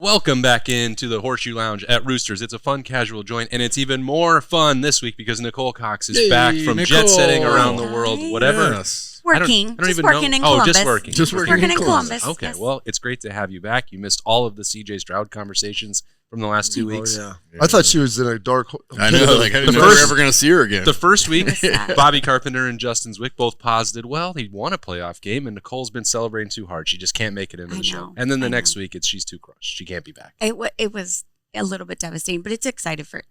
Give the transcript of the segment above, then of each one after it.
Welcome back into the Horseshoe Lounge at Roosters. It's a fun, casual joint, and it's even more fun this week because Nicole Cox is back from jet setting around the world. Whatever. Yes. Working. I don't just even working know. in Columbus. Just working. Just working in Columbus. Okay, yes. well, it's great to have you back. You missed all of the CJ Stroud conversations from the last 2 weeks. Oh, yeah. I thought she was in a dark. I know. Like, I didn't know we were ever going to see her again. The first week, Sad. Bobby Carpenter and Justin Zwick both posited, well, he won a playoff game, and Nicole's been celebrating too hard. She just can't make it into the show. And then the next week, she's too crushed. She can't be back. It was a little bit devastating, but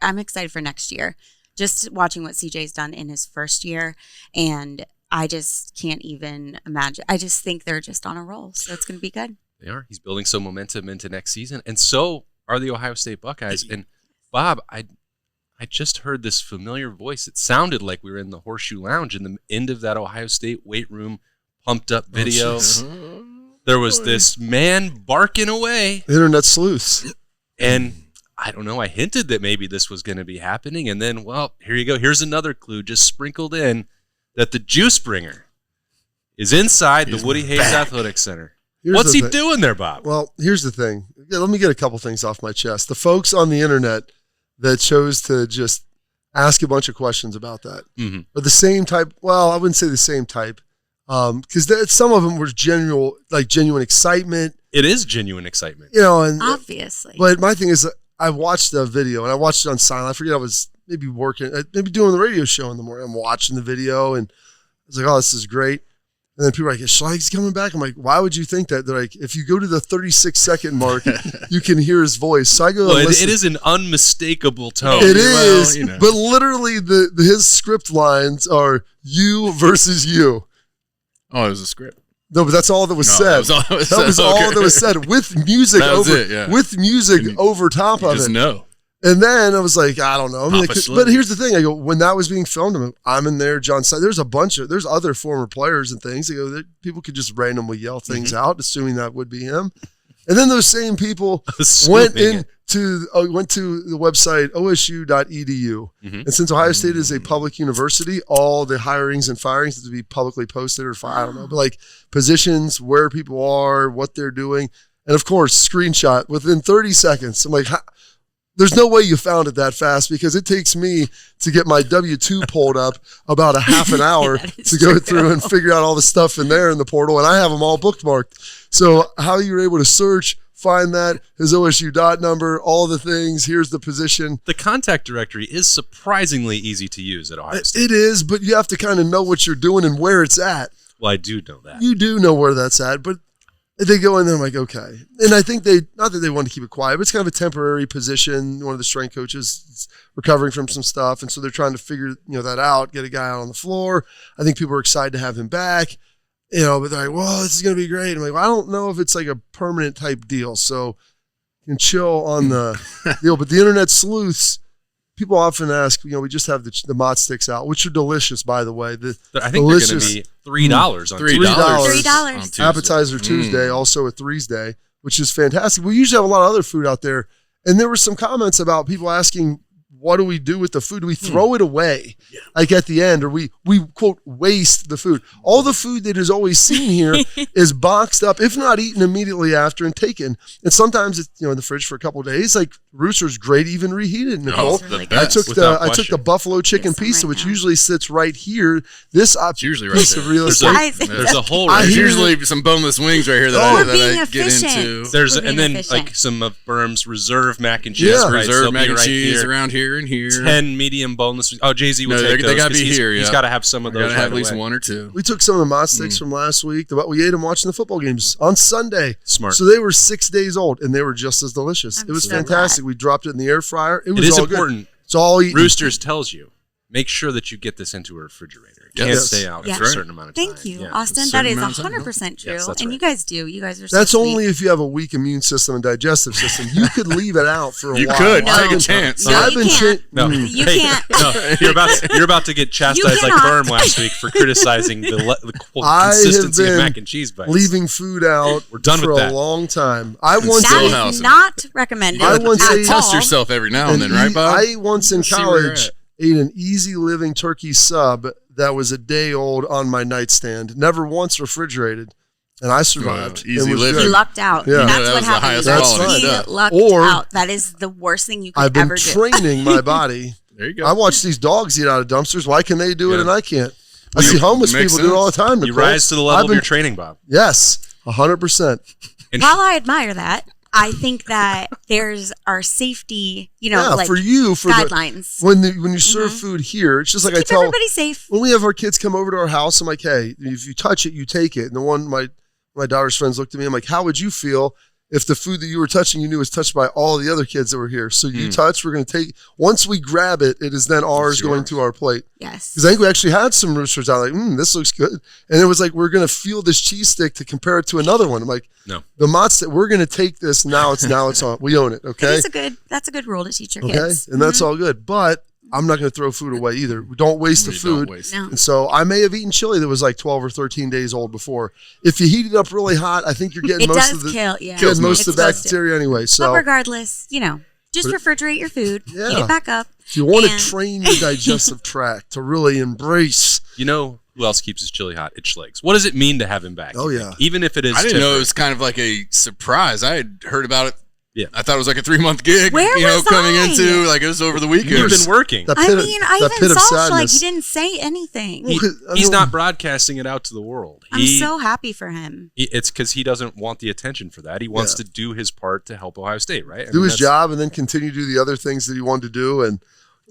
I'm excited for next year. Just watching what CJ's done in his first year, and I just can't even imagine. I just think they're just on a roll, so it's going to be good. They are. He's building some momentum into next season, and so are the Ohio State Buckeyes. And Bob, I just heard this familiar voice. It sounded like we were in the Horseshoe Lounge in the end of that Ohio State weight room pumped up video. There was this man barking away. Internet sleuths. And I don't know, I hinted that maybe this was going to be happening. And then, well, here you go. Here's another clue just sprinkled in that the Juice Bringer is inside the Woody Hayes Athletic Center. What's he doing there, Bob? Well, here's the thing. Yeah, let me get a couple things off my chest. The folks on the internet that chose to just ask a bunch of questions about that are the same type. Well, I wouldn't say the same type because some of them were genuine excitement. It is genuine excitement. You know, and Obviously. But my thing is, I watched the video and I watched it on silent. I forget, I was maybe doing the radio show in the morning. I'm watching the video and I was like, oh, this is great. And then people are like, Schleig's coming back. I'm like, why would you think that? They're like, if you go to the 36-second mark, you can hear his voice. So I go, well, it is an unmistakable tone. It is, but literally his script lines are you versus you. Oh, it was a script. No, but that's all that was said. That was all that was said with music with music over top of it. Just know. And then I was like, I don't know. I mean, but here's the thing. I go, when that was being filmed, I'm in there, John said, there's other former players and things. I go, people could just randomly yell things out, assuming that would be him. And then those same people went to the website osu.edu. And since Ohio State is a public university, all the hirings and firings have to be publicly posted or I don't know, but like positions, where people are, what they're doing. And of course, screenshot within 30 seconds. I'm like, there's no way you found it that fast because it takes me to get my W-2 pulled up about a half an hour to go through and figure out all the stuff in there in the portal, and I have them all bookmarked. So how you're able to search, find that, his OSU dot number, all the things, here's the position. The contact directory is surprisingly easy to use at Ohio State. It is, but you have to kind of know what you're doing and where it's at. Well, I do know that. You do know where that's at, but they go in there, I'm like, okay. And I think not that they want to keep it quiet, but it's kind of a temporary position. One of the strength coaches is recovering from some stuff, and so they're trying to figure that out, get a guy out on the floor. I think people are excited to have him back, but they're like, well, this is going to be great. I'm like, well, I don't know if it's like a permanent type deal, so you can chill on the deal. But the internet sleuths, people often ask, we just have the mott sticks out, which are delicious, by the way. I think they're going to be $3 on $3. Appetizer Tuesday, also a Threes Day, which is fantastic. We usually have a lot of other food out there. And there were some comments about people asking, what do we do with the food? Do we throw it away like at the end, or we quote waste the food? All the food that is always seen here is boxed up, if not eaten immediately after and taken. And sometimes it's in the fridge for a couple of days. Like Rooster's great, even reheated. Nicole, really I took the buffalo chicken pizza, which usually sits right here. This usually piece right of real estate. There's a hole. There's usually some boneless wings right here that I get into. And then like some of Berm's reserve mac and cheese. Yeah. Reserve mac and cheese around here and here. 10 medium boneless. Oh, Jay-Z would take those. They got to be here. He's got to have some of those. Have at least one or two. We took some of the mott sticks from last week. We ate them watching the football games on Sunday. Smart. So they were 6 days old, and they were just as delicious. It was fantastic. We dropped it in the air fryer. It is all important. Good. It's all eaten. Roosters tells you, make sure that you get this into a refrigerator. It can't stay out for a certain amount of time. Thank you, Austin. That is 100% true. Yes, and you guys do. You guys are so That's sweet. only if you have a weak immune system and digestive system. You could leave it out for a while. You could. No. Take a chance. No, you can't. You can't. No, you're about to get chastised like Berm last week for criticizing the consistency of mac and cheese bites. Leaving food out We're done for with that. a long time. That is not recommended. Test yourself every now and then, right, Bob? I once in college ate an Easy Living turkey sub that was a day old on my nightstand, never once refrigerated. and I survived. Easy living. He lucked out. Yeah. That's what happened. He lucked out. That is the worst thing you could ever do. I've been training my body. There you go. I watch these dogs eat out of dumpsters. Why can they do it and I can't? I see homeless people do it all the time. You rise to the level of your training, Bob. Yes, 100%. While I admire that, I think that there's our safety, for you, for guidelines. When you serve food here, it's just like I tell everybody safe. When we have our kids come over to our house, I'm like, hey, if you touch it, you take it. And the one my daughter's friends looked at me. I'm like, how would you feel if the food that you were touching, you knew was touched by all the other kids that were here? So you touch, we're going to take. Once we grab it, it is then ours going to our plate. Yes. Because I think we actually had some roosters out like, this looks good. And it was like, we're going to feel this cheese stick to compare it to another one. I'm like, no. The Mott's that we're going to take this now. It's on. We own it. Okay. That's a good rule to teach your kids. Okay. And that's all good. But I'm not going to throw food away either. We don't waste the food. No. And so I may have eaten chili that was like 12 or 13 days old before. If you heat it up really hot, I think you're getting most of the bacteria anyway. So, but regardless, just refrigerate your food, heat it back up. If you want to train your digestive tract to really embrace. You know who else keeps his chili hot? It's Schlegs. What does it mean to have him back? Oh, yeah. Even if it is I didn't know it was kind of like a surprise. I had heard about it. Yeah, I thought it was like a 3-month gig. Where was coming I? into like it was over the weekend. You've been working. I even saw Schleg. He didn't say anything. He's not broadcasting it out to the world. I'm so happy for him. It's because he doesn't want the attention for that. He wants to do his part to help Ohio State, right? Do his job and then continue to do the other things that he wanted to do, and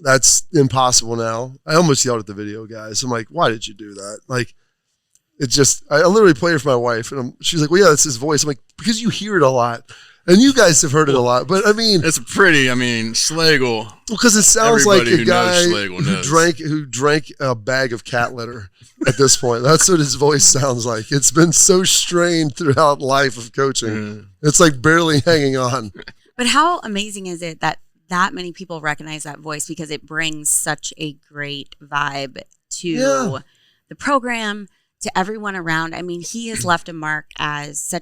that's impossible now. I almost yelled at the video guys. I'm like, why did you do that? Like, it's just I literally played it for my wife, and she's like, well, yeah, that's his voice. I'm like, because you hear it a lot. And you guys have heard it a lot, but I mean, Schlegel. Because it sounds like a guy who drank a bag of cat litter at this point. That's what his voice sounds like. It's been so strained throughout life of coaching. It's like barely hanging on. But how amazing is it that many people recognize that voice because it brings such a great vibe to the program, to everyone around. I mean, he has left a mark as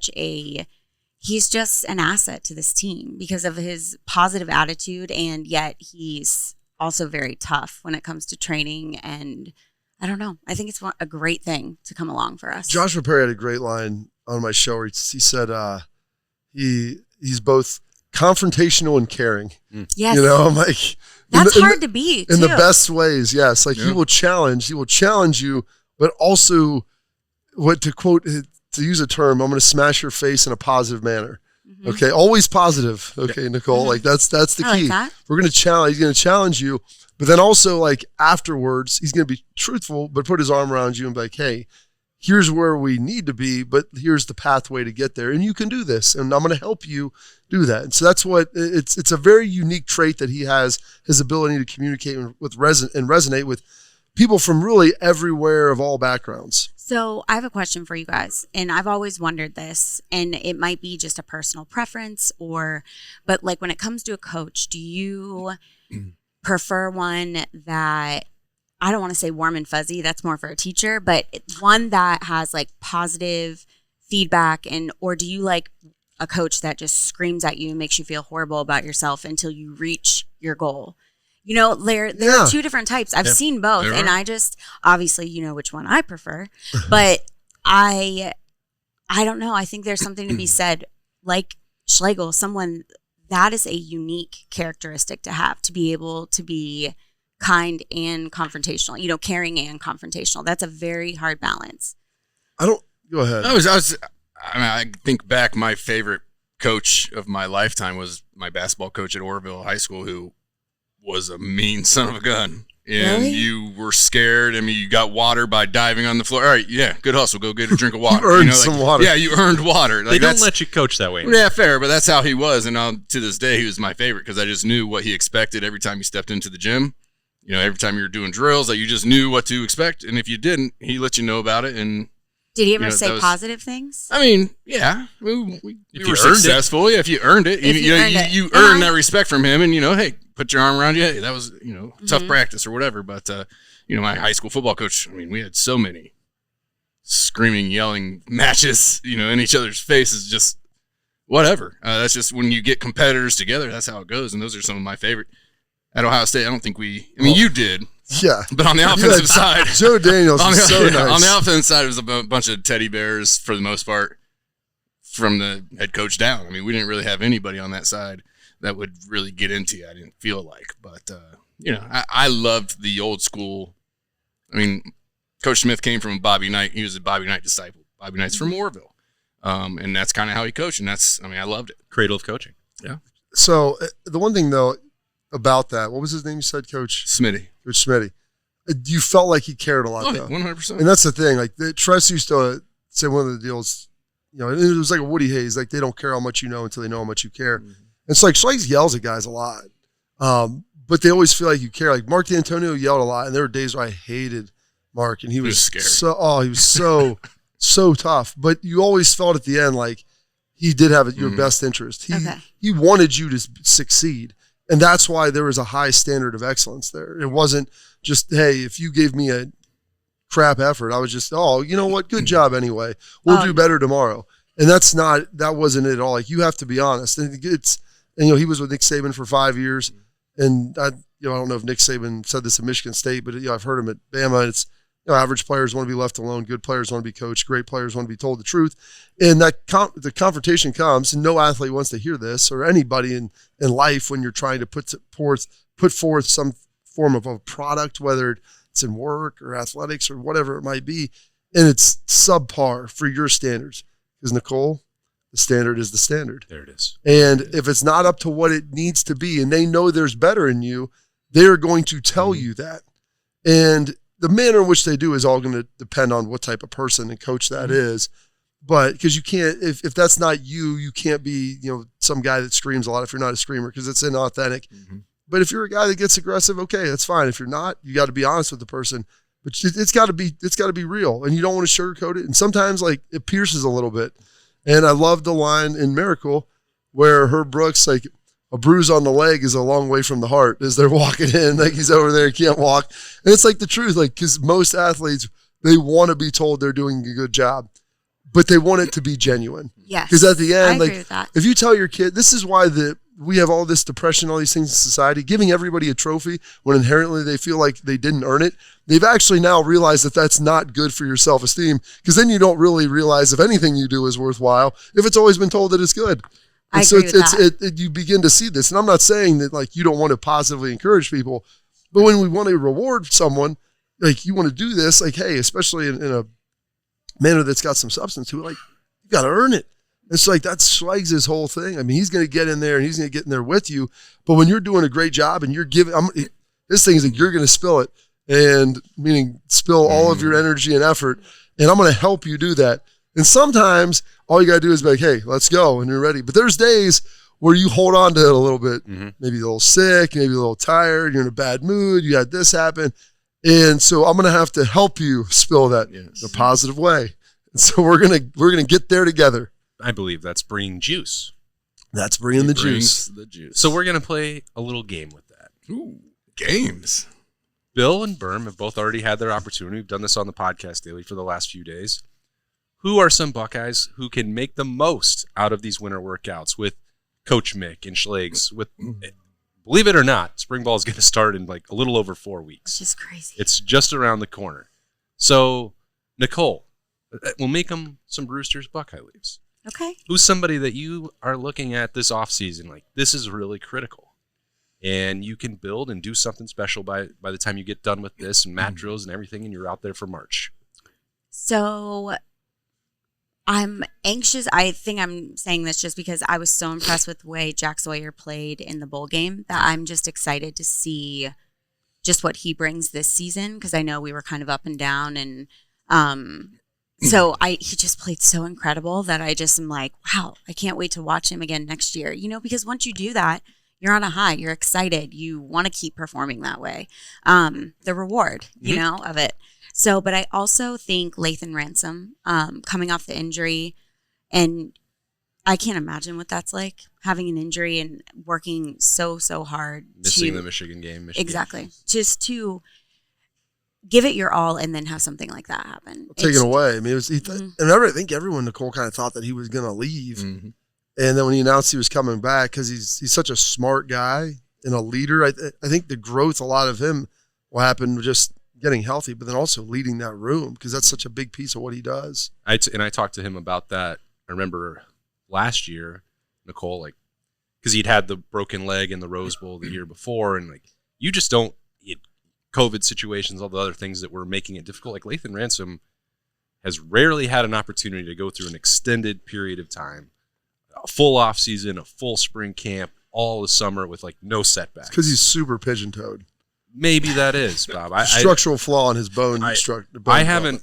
he's just an asset to this team because of his positive attitude, and yet he's also very tough when it comes to training. And I don't know. I think it's a great thing to come along for us. Joshua Perry had a great line on my show where he said he's both confrontational and caring. Yes. I'm like, that's hard to be in the best ways. Yes. Like he will challenge you, but also to use a term, I'm going to smash your face in a positive manner. Mm-hmm. Okay. Always positive. Okay, Nicole. Mm-hmm. Like that's the key. Like that. He's going to challenge you, but then also like afterwards, he's going to be truthful, but put his arm around you and be like, hey, here's where we need to be, but here's the pathway to get there. And you can do this. And I'm going to help you do that. And so that's what it's a very unique trait that he has, his ability to communicate with resonate with people from really everywhere of all backgrounds. So I have a question for you guys, and I've always wondered this, and it might be just a personal preference but like when it comes to a coach, do you prefer one that, I don't want to say warm and fuzzy, that's more for a teacher, but one that has like positive feedback, or do you like a coach that just screams at you and makes you feel horrible about yourself until you reach your goal? There are two different types. I've seen both, and I just obviously which one I prefer, but I don't know. I think there's something to be said, like Schlegel, someone that is a unique characteristic to have, to be able to be kind and confrontational, caring and confrontational. That's a very hard balance. Go ahead. I think back, my favorite coach of my lifetime was my basketball coach at Orville High School, who was a mean son of a gun. And really? You were scared. I mean, you got water by diving on the floor. All right, yeah, good hustle. Go get a drink of water. You earned some water. Yeah, you earned water. They don't let you coach that way. Yeah, fair, but that's how he was. And to this day, he was my favorite because I just knew what he expected every time he stepped into the gym. Every time you were doing drills, you just knew what to expect. And if you didn't, he let you know about it. And did he ever say positive things? I mean, yeah. We were successful. Yeah, if you earned it. You earned that respect from him. And, hey, put your arm around you. Hey, that was, tough practice or whatever. But, my high school football coach, I mean, we had so many screaming, yelling matches, in each other's faces, just whatever. That's just when you get competitors together, that's how it goes. And those are some of my favorite. At Ohio State, I don't think you did Yeah. But on the offensive side, Joe Daniels is so nice. On the offensive side, it was a bunch of teddy bears for the most part from the head coach down. I mean, we didn't really have anybody on that side that would really get into you, I didn't feel like. But, I loved the old school. I mean, Coach Smith came from Bobby Knight. He was a Bobby Knight disciple. Bobby Knight's from Moorville. And that's kind of how he coached. And I loved it. Cradle of coaching. Yeah. So the one thing, though, about that, what was his name you said, Coach? Smitty. Coach Smitty. You felt like he cared a lot, though. 100%. And that's the thing. Like, Tress used to say one of the deals, it was like a Woody Hayes. Like, they don't care how much you know until they know how much you care. Mm-hmm. It's like Schlegel yells at guys a lot. But they always feel like you care. Like, Mark D'Antonio yelled a lot, and there were days where I hated Mark, and he was scary. He was so, so tough. But you always felt at the end like he did have your best interest. He wanted you to succeed. And that's why there was a high standard of excellence there. It wasn't just, hey, if you gave me a crap effort, I was just, you know what? Good job anyway. We'll do better tomorrow. And that wasn't it at all. Like, you have to be honest. And he was with Nick Saban for 5 years. And I don't know if Nick Saban said this at Michigan State, but I've heard him at Bama. It's, average players want to be left alone. Good players want to be coached. Great players want to be told the truth. And that the confrontation comes, and no athlete wants to hear this, or anybody in life when you're trying to put forth some form of a product, whether it's in work or athletics or whatever it might be, and it's subpar for your standards. Because, Nicole, the standard is the standard. There it is. And if it's not up to what it needs to be, and they know there's better in you, they're going to tell you that. And the manner in which they do is all going to depend on what type of person and coach that is. But because you can't, if that's not you can't be, some guy that screams a lot if you're not a screamer, because it's inauthentic. Mm-hmm. But if you're a guy that gets aggressive, okay, that's fine. If you're not, you got to be honest with the person. But it's got to be real, and you don't want to sugarcoat it. And sometimes, like, it pierces a little bit. And I love the line in Miracle where Herb Brooks, like, a bruise on the leg is a long way from the heart as they're walking in. Like, he's over there, he can't walk. And it's like the truth, like, because most athletes, they want to be told they're doing a good job, but they want it to be genuine. Yes. Because at the end, I agree with that. If you tell your kid, this is why we have all this depression, all these things in society, giving everybody a trophy when inherently they feel like they didn't earn it. They've actually now realized that that's not good for your self-esteem, because then you don't really realize if anything you do is worthwhile if it's always been told that it's good. And I agree with that. You begin to see this. And I'm not saying that, like, you don't want to positively encourage people, but when we want to reward someone, like, you want to do this, like, hey, especially in a manner that's got some substance to it, like, you got to earn it. It's like, that's Schleg's whole thing. I mean, he's going to get in there and he's going to get in there with you. But when you're doing a great job and you're giving, this thing is like, you're going to spill it, and meaning spill all of your energy and effort, and I'm going to help you do that. And sometimes all you got to do is be like, hey, let's go, and you're ready. But there's days where you hold on to it a little bit, maybe a little sick, maybe a little tired, you're in a bad mood, you had this happen. And so I'm going to have to help you spill that in a positive way. And so we're going to get there together. I believe that's bringing juice. That's bringing the juice. So we're going to play a little game with that. Ooh, games. Bill and Berm have both already had their opportunity. We've done this on the podcast daily for the last few days. Who are some Buckeyes who can make the most out of these winter workouts with Coach Mick and Schleg's? Believe it or not, spring ball is going to start in like a little over 4 weeks. It's just crazy. It's just around the corner. So, Nicole, we'll make them some Roosters Buckeye leaves. Okay. Who's somebody that you are looking at this offseason, like, this is really critical, and you can build and do something special by the time you get done with this and mat drills and everything, and you're out there for March? So I'm anxious. I think I'm saying this just because I was so impressed with the way Jack Sawyer played in the bowl game that I'm just excited to see just what he brings this season, because I know we were kind of up and down, and so he just played so incredible that I just am like, wow, I can't wait to watch him again next year. Because once you do that, you're on a high. You're excited. You want to keep performing that way. The reward, of it. So, but I also think Lathan Ransom, coming off the injury, and I can't imagine what that's like, having an injury and working so hard. Missing the Michigan game. Exactly. Just to give it your all and then have something like that happen. Taken away. I mean, I think everyone, Nicole, kind of thought that he was going to leave. Mm-hmm. And then when he announced he was coming back, because he's such a smart guy and a leader, I think the growth, a lot of him will happen just getting healthy, but then also leading that room because that's such a big piece of what he does. I talked to him about that. I remember last year, Nicole, like, because he'd had the broken leg in the Rose Bowl the year before, and like you just don't COVID situations, all the other things that were making it difficult. Like Lathan Ransom has rarely had an opportunity to go through an extended period of time, a full off season, a full spring camp, all the summer with like no setbacks. Because he's super pigeon-toed. Maybe that is, Bob. Structural flaw in his bone. I haven't.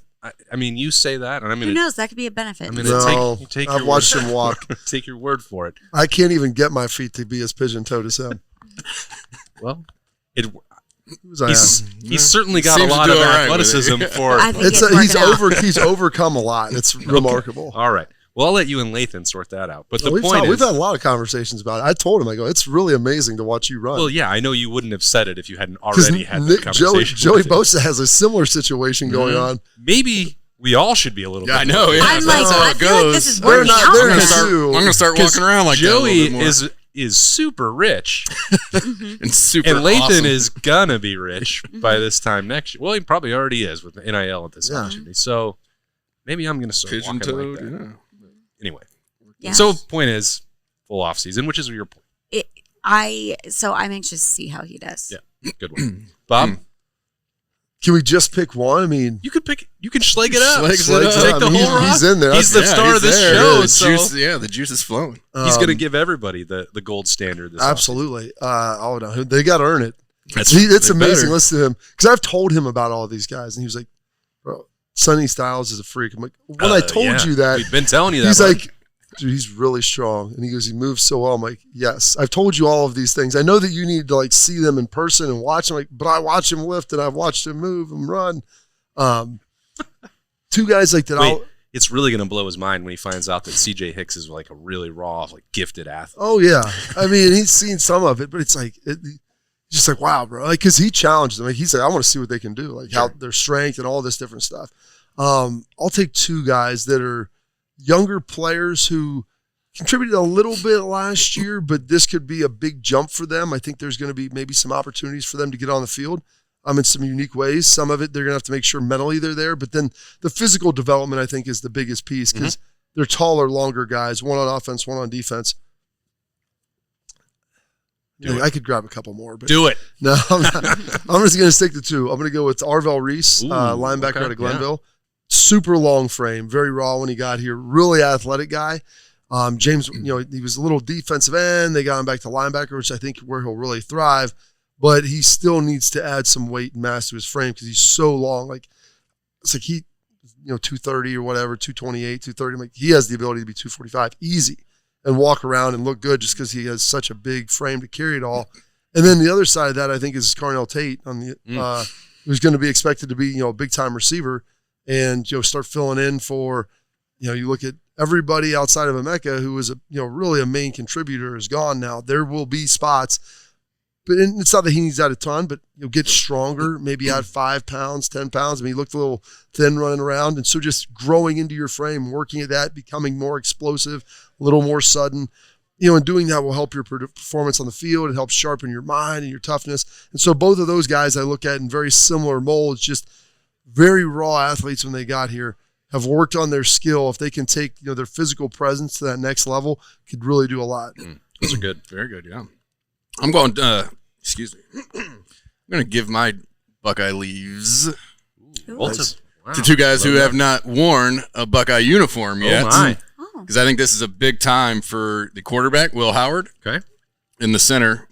I mean, you say that, and I'm going to. Who knows? That could be a benefit. I'm going to take I've watched him walk. Take your word for it. I can't even get my feet to be as pigeon-toed as him. Well, he's certainly got a lot of athleticism for. He's overcome a lot. It's remarkable. All right. Well, I'll let you and Lathan sort that out. But we've had a lot of conversations about it. I told him, I go, it's really amazing to watch you run. Well, yeah, I know you wouldn't have said it if you hadn't already had the conversation. Joey Bosa has a similar situation going on. Maybe we all should be a little bit. I know. Yeah, I'm like, I feel like this is working out. I'm going to start walking around like Joey that is super rich. and super And Lathan awesome. is going to be rich by this time next year. Well, he probably already is with the NIL at this opportunity. So maybe I'm going to start walking like that. Yeah. Anyway. Yeah. So point is, full off season, which is your point. I'm anxious to see how he does. Yeah, good one. Bob? Can we just pick one? I mean, You can schleg it up. Schlegs it up. Take the whole rock. He's in there. He's the star of this show. The juice is flowing. He's going to give everybody the gold standard this absolutely. They got to earn it. It's amazing. Better. Listen to him. Because I've told him about all these guys, and he was like, bro, Sonny Styles is a freak. I'm like, when I told you that. We've been telling you that. He's like, dude, he's really strong. And he goes, he moves so well. I'm like, yes, I've told you all of these things. I know that you need to like see them in person and watch them. Like, but I watch him lift and I've watched him move and run. Two guys like that. Wait, it's really going to blow his mind when he finds out that CJ Hicks is like a really raw, like gifted athlete. Oh yeah. I mean, he's seen some of it, but it's like, just like, wow, bro. Like, cause he challenged them. Like, he's like, I want to see what they can do. Like how their strength and all this different stuff. I'll take two guys that are younger players who contributed a little bit last year, but this could be a big jump for them. I think there's going to be maybe some opportunities for them to get on the field in some unique ways. Some of it, they're going to have to make sure mentally they're there, but then the physical development, I think, is the biggest piece because they're taller, longer guys, one on offense, one on defense. I could grab a couple more. But do it. No, I'm not. I'm just going to stick to two. I'm going to go with Arvell Reese, linebacker out of Glenville. Yeah. Super long frame, very raw when he got here. Really athletic guy. James, he was a little defensive end. They got him back to linebacker, which I think where he'll really thrive. But he still needs to add some weight and mass to his frame because he's so long. Like it's like he, 230 or whatever, 228, 230. Like he has the ability to be 245 easy and walk around and look good just because he has such a big frame to carry it all. And then the other side of that, I think, is Carnell Tate on the who's going to be expected to be a big time receiver and start filling in for you look at everybody outside of Emeka who was really a main contributor is gone now. There will be spots, but it's not that he needs that a ton, but get stronger, maybe add 5 pounds, 10 pounds. I mean, he looked a little thin running around, and so just growing into your frame, working at that, becoming more explosive, a little more sudden. And doing that will help your performance on the field. It helps sharpen your mind and your toughness. And so both of those guys I look at in very similar molds, just very raw athletes when they got here, have worked on their skill. If they can take their physical presence to that next level, could really do a lot. Those are good. Very good, yeah. I'm going, excuse me. I'm going to give my Buckeye leaves to two guys who have not worn a Buckeye uniform yet. Oh, my. Because I think this is a big time for the quarterback, Will Howard. Okay. In the center,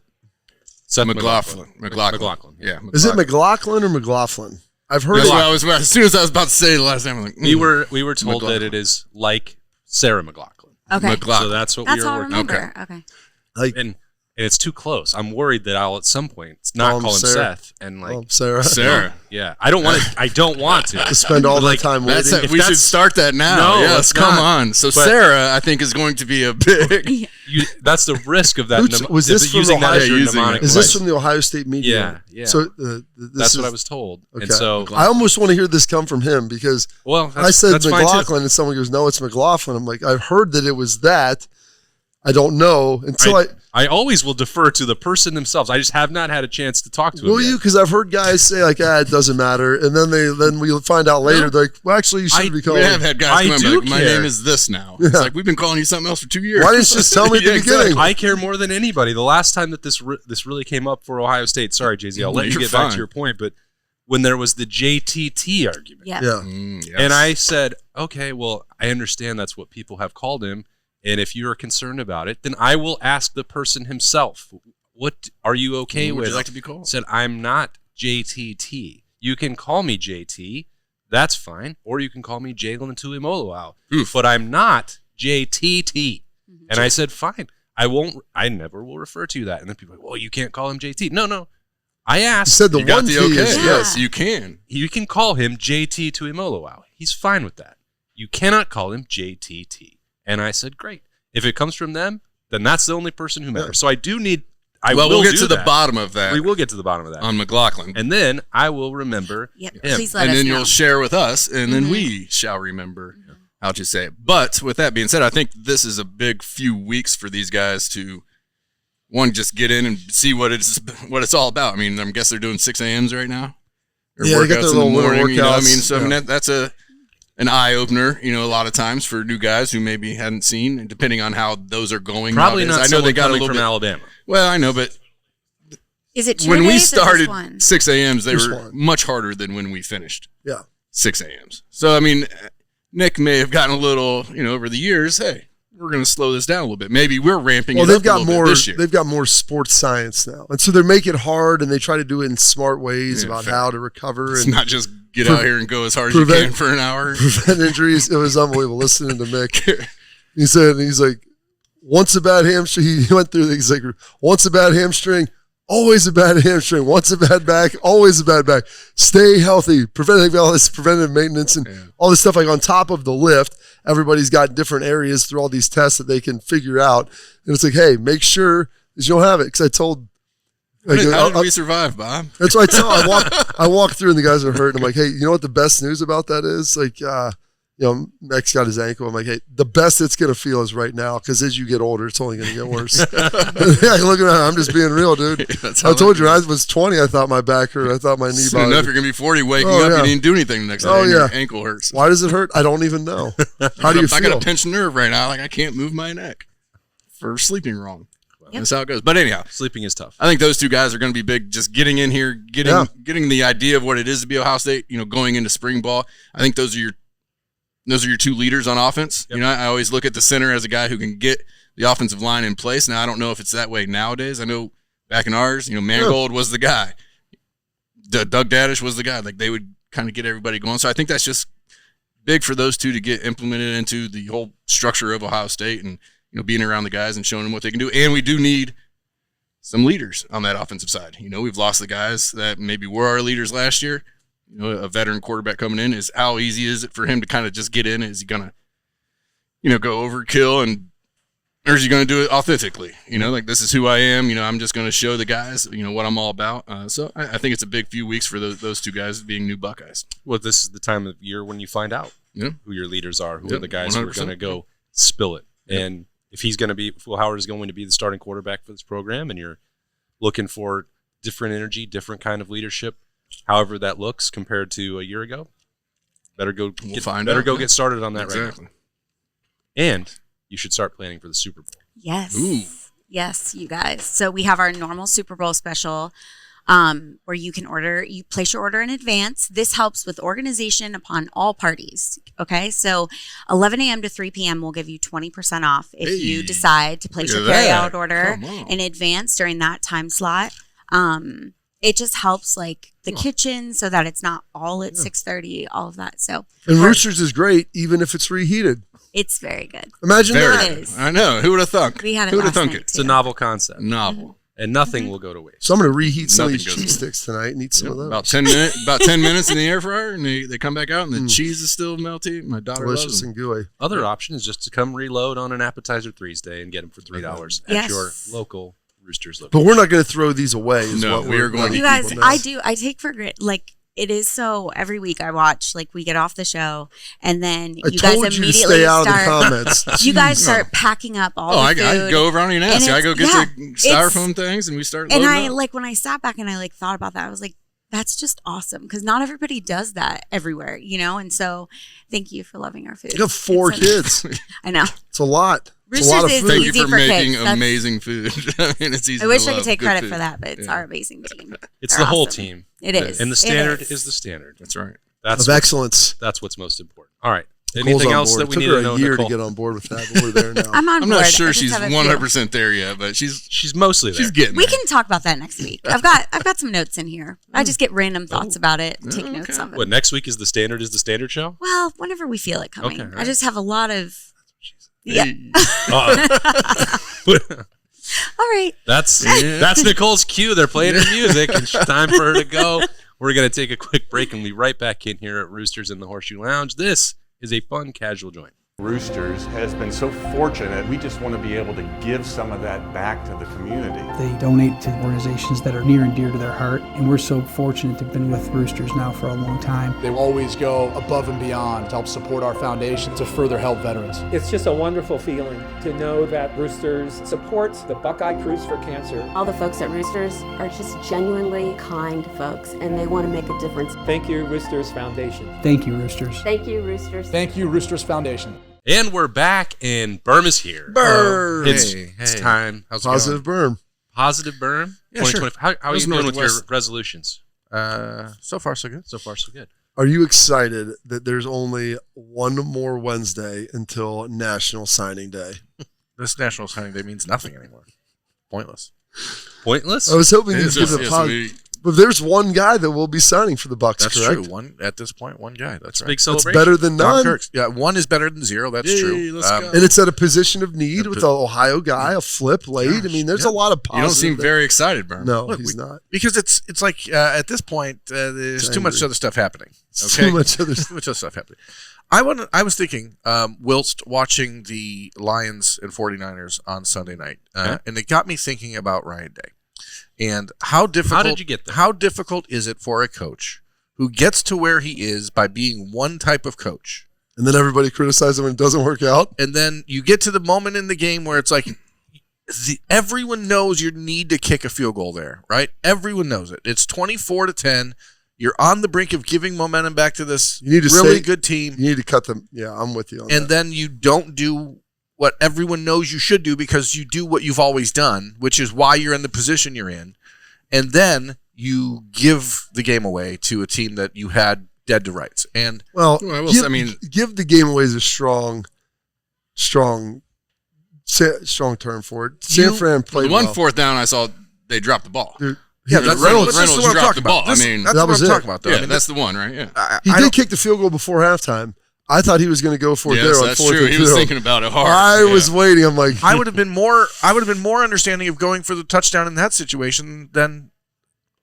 Seth McLaughlin. Yeah. McLaughlin. Is it McLaughlin or McLaughlin? I've heard as soon as I was about to say the last name, I'm like, we were told that it is like Sarah McLaughlin. Okay. So that's what we were working on. Okay. And it's too close. I'm worried that I'll at some point not call him Sarah. Seth and Sarah. Yeah. I don't want to. To spend all that time waiting. We should start that now. No, yes, come on. So Sarah, I think, is going to be a big. That's the risk of that. Was this from mnemonic? Is this from the Ohio State media? Yeah. So that's what I was told. Okay. And so I almost want to hear this come from him because I said McLaughlin and someone goes, no, it's McLaughlin. I'm like, I've heard that it was that. I don't know until I always will defer to the person themselves. I just have not had a chance to talk to them. Will you? Because I've heard guys say like, it doesn't matter, and then we'll find out later. They're like, well, actually, you should be calling. We have had guys come in like, my name is this now. It's like we've been calling you something else for 2 years. Why didn't you just tell me at the beginning? Exactly. I care more than anybody. The last time that this really came up for Ohio State. Sorry, Jay-Z, I'll let you get back to your point, but when there was the JTT argument, yes. And I said, okay, well, I understand that's what people have called him. And if you're concerned about it, then I will ask the person himself, what are you okay with? Would you like to be called? Said, I'm not JTT. You can call me JT. That's fine. Or you can call me Jalen Tuimoloau. But I'm not JTT. And I said, fine. I never will refer to that. And then people are like, well, you can't call him JT. No. I asked. You said the one T okay. Yes, you can. You can call him JT Tuimoloau. He's fine with that. You cannot call him JTT. And I said, great. If it comes from them, then that's the only person who matters. So I do need. We'll get to the bottom of that. We will get to the bottom of that on McLaughlin, and then I will remember. Yep. Him. Please let us know. And then you'll share with us, and then we shall remember how to say it. But with that being said, I think this is a big few weeks for these guys to just get in and see what it's all about. I mean, I guess they're doing 6 a.m.s right now. Or workouts they got their little in the morning. Workouts. You know, I mean, so I mean, that's an eye opener, a lot of times for new guys who maybe hadn't seen, depending on how those are going. Probably nowadays. not. I know they got a little from Alabama. Well, I know, but is it when we started 6 a.m.s, they were much harder than when we finished. 6 a.m.s. So I mean, Nick may have gotten a little, over the years. Hey, we're going to slow this down a little bit. Maybe we're ramping it up they've got a little bit this year. They've got more sports science now, and so they make it hard, and they try to do it in smart ways about how to recover. It's not just get out here and go as hard as you can for an hour. Prevent injuries. It was unbelievable listening to Mick. He's like, once a bad hamstring. He went through things like, once a bad hamstring, always a bad hamstring. Once a bad back, always a bad back. Stay healthy. Preventative maintenance and all this stuff. Like on top of the lift, everybody's got different areas through all these tests that they can figure out. And it's like, hey, make sure that you don't have it. Because I told. How did we survive, Bob? That's what I tell. I walk through and the guys are hurt. And I'm like, hey, you know what the best news about that is? Like, Max got his ankle. I'm like, hey, the best it's gonna feel is right now, because as you get older, it's only gonna get worse. Look around. I'm just being real, dude. I told you, when I was 20, I thought my back hurt. I thought my knee bothered. Enough, you're gonna be 40, waking up, you didn't do anything the next day. Your ankle hurts. Why does it hurt? I don't even know. How do you feel? I got a pinched nerve right now. Like I can't move my neck for sleeping wrong. That's how it goes. But anyhow, sleeping is tough. I think those two guys are going to be big. Just getting in here, getting the idea of what it is to be Ohio State. Going into spring ball. I think those are your two leaders on offense. Yep. I always look at the center as a guy who can get the offensive line in place. Now I don't know if it's that way nowadays. I know back in ours, Mangold was the guy. Doug Daddish was the guy. Like they would kind of get everybody going. So I think that's just big for those two to get implemented into the whole structure of Ohio State and. Being around the guys and showing them what they can do. And we do need some leaders on that offensive side. We've lost the guys that maybe were our leaders last year. A veteran quarterback coming in is how easy is it for him to kind of just get in? Is he going to, go overkill or is he going to do it authentically? Like this is who I am. I'm just going to show the guys, what I'm all about. So I think it's a big few weeks for those two guys being new Buckeyes. Well, this is the time of year when you find out who your leaders are, who are the guys 100%. Who are going to go spill it. And if Will Howard is going to be the starting quarterback for this program, and you're looking for different energy, different kind of leadership, however that looks compared to a year ago, better go get started on that right now. And you should start planning for the Super Bowl. Yes. Ooh. Yes, you guys. So we have our normal Super Bowl special where you place your order in advance. This helps with organization upon all parties. Okay, so 11 a.m. to 3 p.m. will give you 20% off if you decide to place your carryout order in advance during that time slot. It just helps like the kitchen so that it's not all at 6:30, all of that. So and Roosters is great even if it's reheated. It's very good. Imagine that. It is. I know. Who would have thunk? We had it. Who would have thunk it? It's a novel concept. Novel. And nothing will go to waste. So I'm going to reheat some of these cheese sticks tonight and eat some of those. About 10 minutes in the air fryer, and they come back out, and the cheese is still melty. My daughter delicious loves them. And gooey. Other option is just to come reload on an appetizer Thursday and get them for $3 at your local Roosters location. But we're not going to throw these away. We are going to. You guys, I take for granted, like it is so. Every week I watch, like we get off the show, and then you guys immediately stay out start. Of the comments. You guys start packing up all the food. I go over on your nasty. I go get the styrofoam things, and we start. And I like when I sat back and I like thought about that, I was like, that's just awesome because not everybody does that everywhere, And so, thank you for loving our food. You have 4 kids. I know it's a lot. Roosters is Thank easy you for making kids. amazing food. I mean, it's easy. I wish I could take credit for that, but it's our amazing team. It's the whole team. It is, and the standard is the standard. That's right. That's of excellence. That's what's most important. All right. Anything else that we need to know? It took her a year to get on board with that, but we're there now. I'm on board. I'm not sure she's 100% there yet, but she's mostly there. She's getting there. We can talk about that next week. I've got some notes in here. I just get random thoughts about it. Take notes of it. What, next week is the standard show? Well, whenever we feel it coming. Okay, right. I just have a lot of. Yeah. All right. That's Nicole's cue. They're playing her music. It's time for her to go. We're going to take a quick break and be right back in here at Roosters in the Horseshoe Lounge. This is a fun, casual joint. Roosters has been so fortunate. We just want to be able to give some of that back to the community. They donate to organizations that are near and dear to their heart, and we're so fortunate to have been with Roosters now for a long time. They always go above and beyond to help support our foundation to further help veterans. It's just a wonderful feeling to know that Roosters supports the Buckeye Cruise for Cancer. All the folks at Roosters are just genuinely kind folks, and they want to make a difference. Thank you, Roosters Foundation. Thank you, Roosters. Thank you, Roosters. Thank you, Roosters Foundation. And we're back, and Berm is here. Berm! It's time. How's it Positive going? Berm. Positive Berm? Yeah, sure. How are you doing with your resolutions? So far, so good. So far, so good. Are you excited that there's only one more Wednesday until National Signing Day? This National Signing Day means nothing anymore. Pointless. Pointless? I was hoping you'd give it a positive. But there's one guy that will be signing for the Bucks, that's correct? True. One at this point, one guy. That's right. Big That's celebration. better than none. Yeah, one is better than zero. That's true. Let's go. And it's at a position of need with the Ohio guy, a flip late. I mean, there's a lot of positive. You don't seem very excited, Berm. No, he's not. Because it's like at this point, there's too much other stuff happening. Okay? Too much other stuff happening. I was thinking, whilst watching the Lions and 49ers on Sunday night, and it got me thinking about Ryan Day. And how difficult? How did you get there? How difficult is it for a coach who gets to where he is by being one type of coach, and then everybody criticizes him when it doesn't work out, and then you get to the moment in the game where it's like everyone knows you need to kick a field goal there, right? Everyone knows it. It's 24-10. You're on the brink of giving momentum back to this good team. You need to cut them. Yeah, I'm with you on that. And then you don't do what everyone knows you should do because you do what you've always done, which is why you're in the position you're in. And then you give the game away to a team that you had dead to rights. And give the game away is a strong term for it. San Fran played the one well. fourth down I saw they dropped the ball. That's Reynolds dropped the ball. That's what I'm talking about, though. Yeah, that's the one, right? Yeah. He did kick the field goal before halftime. I thought he was going to go for it there on that's 4th true. and He was 2. thinking about it hard. I was waiting. I'm like, I would have been more understanding of going for the touchdown in that situation than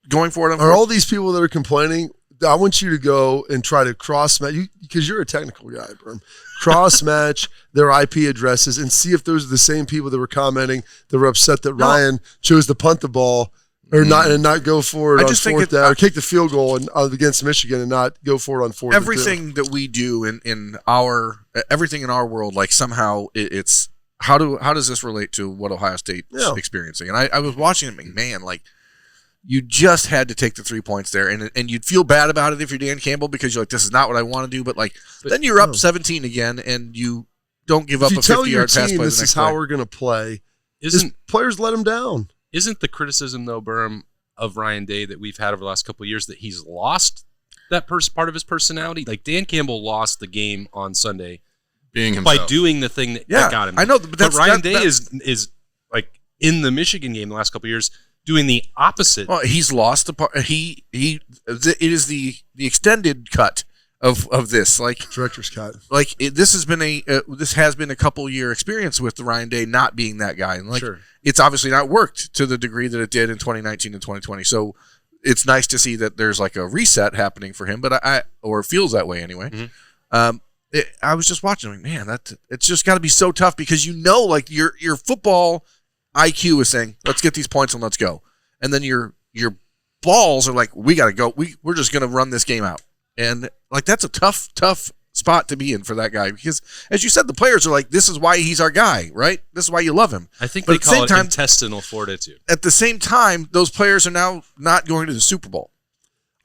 going for it on 4th. Are all these people that are complaining? I want you to go and try to cross match because you're a technical guy, Berm. Cross match their IP addresses and see if those are the same people that were commenting that were upset that Ryan chose to punt the ball. Or not go for it on 4th down, or kick the field goal against Michigan and not go for it on 4th. Everything that we do in our world, like somehow it's how does this relate to what Ohio State is experiencing? And I was watching it, man, like you just had to take the 3 points there, and you'd feel bad about it if you're Dan Campbell because you're like, this is not what I want to do, but then you're up 17 again, and you don't give up a 50-yard pass play the next play. This is how we're going to play. Players let him down. Isn't the criticism, though, Berm, of Ryan Day that we've had over the last couple of years that he's lost that part of his personality? Like Dan Campbell lost the game on Sunday being himself. By doing the thing that got him. I know, but Ryan Day is like in the Michigan game the last couple of years doing the opposite. Well, he's lost the part. It is the extended cut of this, like director's cut. Like this has been a couple year experience with the Ryan Day not being that guy, and it's obviously not worked to the degree that it did in 2019 and 2020. So it's nice to see that there's like a reset happening for him, but or it feels that way anyway. Mm-hmm. I was just watching, like, man, it's just got to be so tough because like your football IQ is saying, let's get these points and let's go, and then your balls are like, we got to go. We're just going to run this game out. And like, that's a tough spot to be in for that guy, because as you said, the players are like, this is why he's our guy, right? This is why you love him. I think they call it intestinal fortitude. At the same time, those players are now not going to the Super Bowl.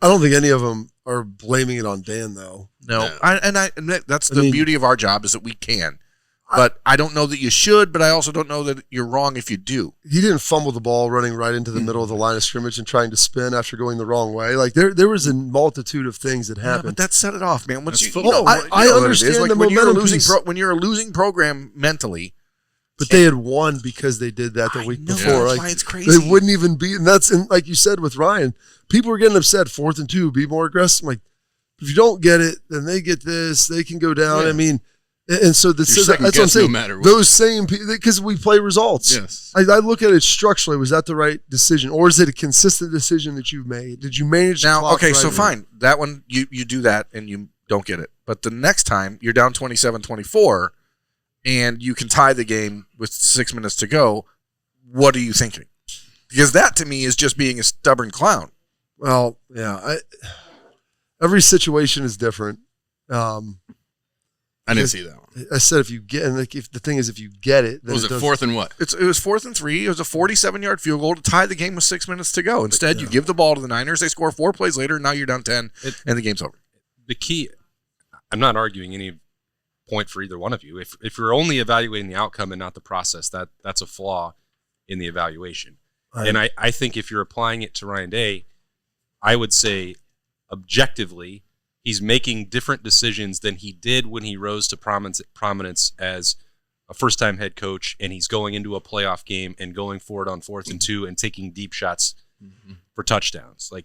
I don't think any of them are blaming it on Dan, though. No. That's the beauty of our job, is that we can. But I don't know that you should, but I also don't know that you're wrong if you do. He didn't fumble the ball running right into the middle of the line of scrimmage and trying to spin after going the wrong way. Like, there was a multitude of things that happened. Yeah, but that set it off, man. Once I understand like the when momentum when you're a losing program mentally. But they had won because they did that the week before. That's why it's crazy. They wouldn't even be, and like you said with Ryan, people were getting upset. 4th and 2, be more aggressive. I'm like, if you don't get it, then they get this. They can go down. Yeah. I mean, and so that's what I'm saying. No matter what. Those same people, because we play results. Yes. I look at it structurally. Was that the right decision, or is it a consistent decision that you've made? Did you manage the clock okay, right so fine. That one you do that and you don't get it, but the next time you're down 27-24. And you can tie the game with 6 minutes to go, what are you thinking? Because that, to me, is just being a stubborn clown. Well, yeah. Every situation is different. I didn't see that one. I said if you get, and if the thing is, if you get it, then was it 4th and what? It was 4th and 3. It was a 47-yard field goal to tie the game with 6 minutes to go. Instead, you give the ball to the Niners. They score 4 plays later, and now you're down 10, and the game's over. The key, I'm not arguing any point for either one of you. If you're only evaluating the outcome and not the process, that's a flaw in the evaluation. Right. And I think if you're applying it to Ryan Day, I would say objectively he's making different decisions than he did when he rose to prominence as a first-time head coach, and he's going into a playoff game and going for it on 4th and 2 and taking deep shots for touchdowns. Like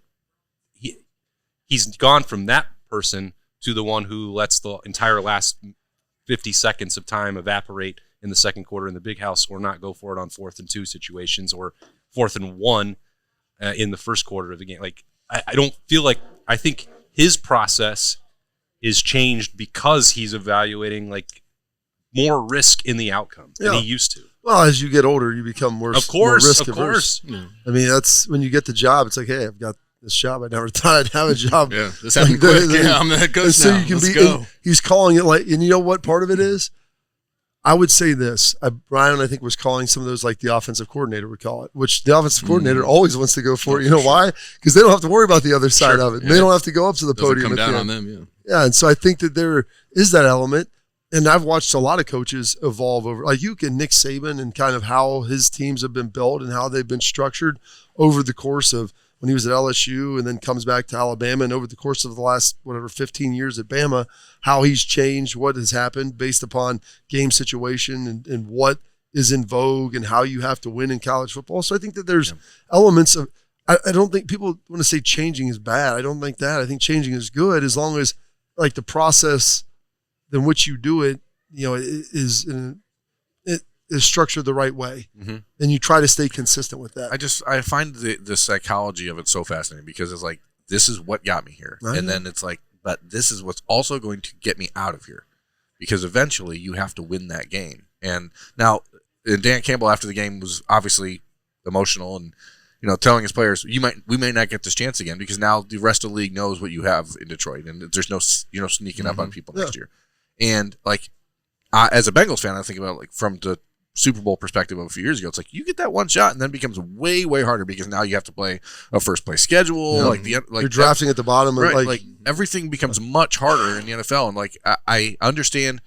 he's gone from that person to the one who lets the entire last 50 seconds of time evaporate in the second quarter in the big house, or not go for it on 4th and 2 situations, or 4th and 1 in the first quarter of the game. Like, I don't feel like, I think his process is changed because he's evaluating like more risk in the outcome than he used to. Well, as you get older, you become more risk averse. Of course. I mean, that's when you get the job. It's like, hey, I've got this job. I never thought I'd have a job. Yeah, this happened quick. Yeah, I'm the head coach so now. Let's go. He's calling it like, and you know what part of it is? I would say this. Brian, I think, was calling some of those like the offensive coordinator would call it, which the offensive coordinator always wants to go for it. You know why? Because they don't have to worry about the other side of it. Yeah. They don't have to go up to the podium. Come down on them, yeah. Yeah, and so I think that there is that element. And I've watched a lot of coaches evolve over, like you can Nick Saban and kind of how his teams have been built and how they've been structured over the course of when he was at LSU and then comes back to Alabama, and over the course of the last, 15 years at Bama, how he's changed, what has happened based upon game situation and what is in vogue and how you have to win in college football. So I think that there's elements of, I don't think people want to say changing is bad. I don't think that. I think changing is good as long as like the process in which you do it, is structured the right way, and you try to stay consistent with that. I find the psychology of it so fascinating, because it's like, this is what got me here, and then it's like, but this is what's also going to get me out of here, because eventually you have to win that game. And now, Dan Campbell after the game was obviously emotional and telling his players, we may not get this chance again, because now the rest of the league knows what you have in Detroit, and there's no sneaking up on people next year. And like, as a Bengals fan, I think about like from the Super Bowl perspective of a few years ago, it's like you get that one shot, and then it becomes way, way harder, because now you have to play a first place schedule. Yeah. You're drafting at the bottom, right? Like everything becomes much harder in the NFL. And like I understand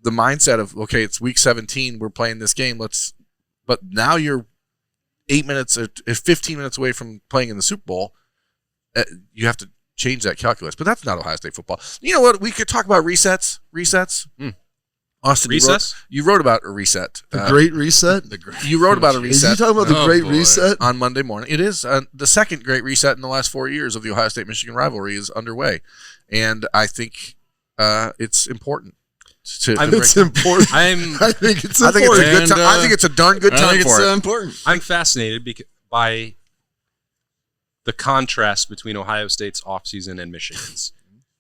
the mindset of, okay, it's week 17, we're playing this game. But now you're 8 minutes or 15 minutes away from playing in the Super Bowl. You have to change that calculus. But that's not Ohio State football. You know what? We could talk about resets. Austin, you wrote about a reset. The Great Reset? You wrote about a reset. Are you talking about the Great Reset? On Monday morning. It is. The second Great Reset in the last 4 years of the Ohio State-Michigan rivalry is underway. And I think it's important. I think it's important. I think it's a darn good time for it. Important. I'm fascinated by the contrast between Ohio State's offseason and Michigan's.